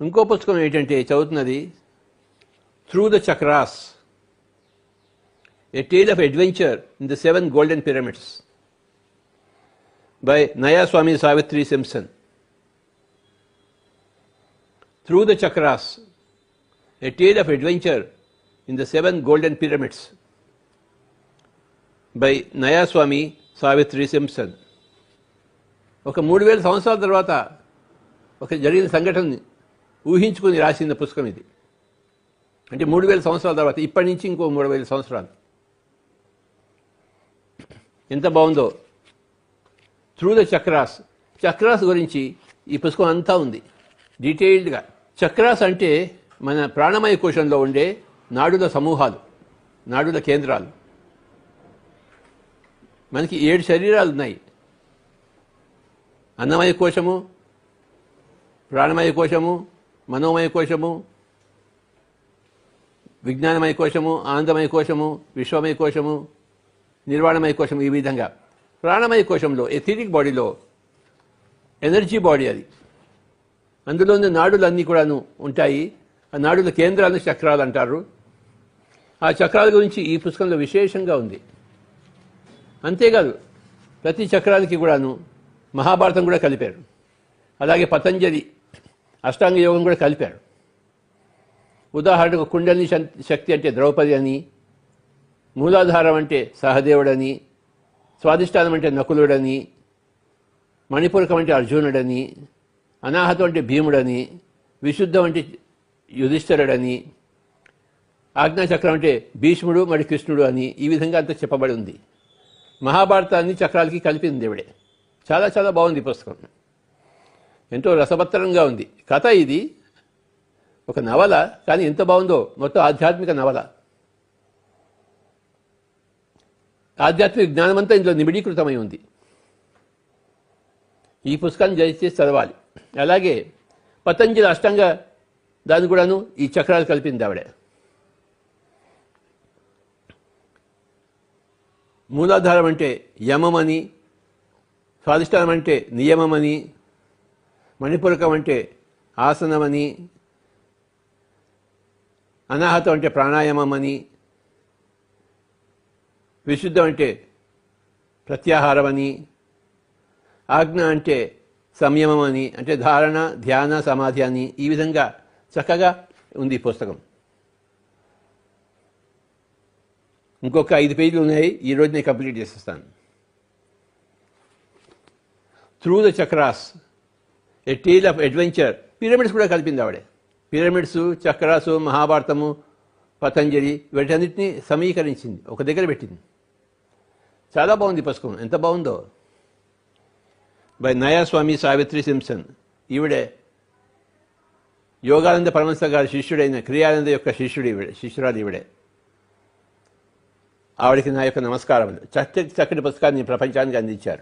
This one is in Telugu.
ఇంకో పుస్తకం ఏంటంటే చదువుతున్నది through the chakras, a tale of adventure in the 7 golden pyramids by Nayaswami Savitri Simpson. Through the chakras, a tale of adventure in the 7 golden pyramids by Nayaswami Savitri Simpson. ఒక 3000 సంవత్సరాల తర్వాత ఒక జరిగిన సంఘటనని ఊహించుకుని రాసిన పుస్తకం ఇది. అంటే 3000 సంవత్సరాల తర్వాత, ఇప్పటి నుంచి ఇంకో 3000 సంవత్సరాలు. ఎంత బాగుందో. త్రూ ద చక్రాస్, చక్రాస్ గురించి ఈ పుస్తకం అంతా ఉంది డీటెయిల్డ్గా. చక్రాస్ అంటే మన ప్రాణమయ కోశంలో ఉండే నాడుల సమూహాలు, నాడుల కేంద్రాలు. మనకి 7 శరీరాలు ఉన్నాయి. అన్నమయ కోశము, ప్రాణమయ కోశము, మనోమయ కోశము, విజ్ఞానమయ కోశము, ఆనందమయ కోశము, విశ్వమయ కోశము, నిర్వాణమయ కోశం. ఈ విధంగా ప్రాణమయ కోశంలో ఎథీరిక్ బాడీలో ఎనర్జీ బాడీ అది. అందులోని నాడులన్నీ కూడాను ఉంటాయి. ఆ నాడుల కేంద్రాలను చక్రాలు అంటారు. ఆ చక్రాల గురించి ఈ పుస్తకంలో విశేషంగా ఉంది. అంతేకాదు, ప్రతి చక్రాలకి కూడాను మహాభారతం కూడా కలిపారు. అలాగే పతంజలి అష్టాంగ యోగం కూడా కలిపారు. ఉదాహరణకు కుండలిని శక్తి అంటే ద్రౌపది అని, మూలాధారం అంటే సహదేవుడని, స్వాధిష్టానం అంటే నకులుడని, మణిపూరకం అంటే అర్జునుడని, అనాహతం అంటే భీముడని, విశుద్ధం అంటే యుధిష్ఠిరుడని, ఆజ్ఞాచక్రం అంటే భీష్ముడు మరి కృష్ణుడు అని, ఈ విధంగా అంతా చెప్పబడి ఉంది. మహాభారతాన్ని చక్రాలకి కలిపింది దేవుడే. చాలా చాలా బాగుంది ఈ పుస్తకం. ఎంతో రసవత్తరంగా ఉంది. కథ ఇది ఒక నవల, కానీ ఎంత బాగుందో. మొత్తం ఆధ్యాత్మిక నవల. ఆధ్యాత్మిక జ్ఞానమంతా ఇందులో నిబిడీకృతమై ఉంది. ఈ పుస్తకాన్ని దయచేసి చదవాలి. అలాగే పతంజలి అష్టాంగ దాన్ని కూడాను ఈ చక్రాలు కలిపింది ఆవిడ. మూలాధారం అంటే యమమని, స్వాధిష్టానం అంటే నియమమని, మణిపూరకం అంటే ఆసనమని, అనాహతం అంటే ప్రాణాయామమని, విశుద్ధం అంటే ప్రత్యాహారమని, ఆజ్ఞ అంటే సంయమమని, అంటే ధారణ, ధ్యాన, సమాధి అని, ఈ విధంగా చక్కగా ఉంది ఈ పుస్తకం. ఇంకొక 5 పేజీలు ఉన్నాయి. ఈరోజు నేను కంప్లీట్ చేసేస్తాను. Through the chakras, a tale of adventure. Pyramids కూడా కలిపింది ఆవిడే. పిరమిడ్స్, చక్రాసు, మహాభారతము, పతంజలి వీటన్నిటిని సమీకరించింది, ఒక దగ్గర పెట్టింది. చాలా బాగుంది పుస్తకం. ఎంత బాగుందో. By Nayaswami Savitri Simpson. ఈవిడే యోగానంద పరమహంస గారి శిష్యుడైన క్రియానంద యొక్క శిష్యురాలు ఈవిడే. ఆవిడకి నా యొక్క నమస్కారములు. చక్కటి పుస్తకాన్ని ప్రపంచానికి అందించారు.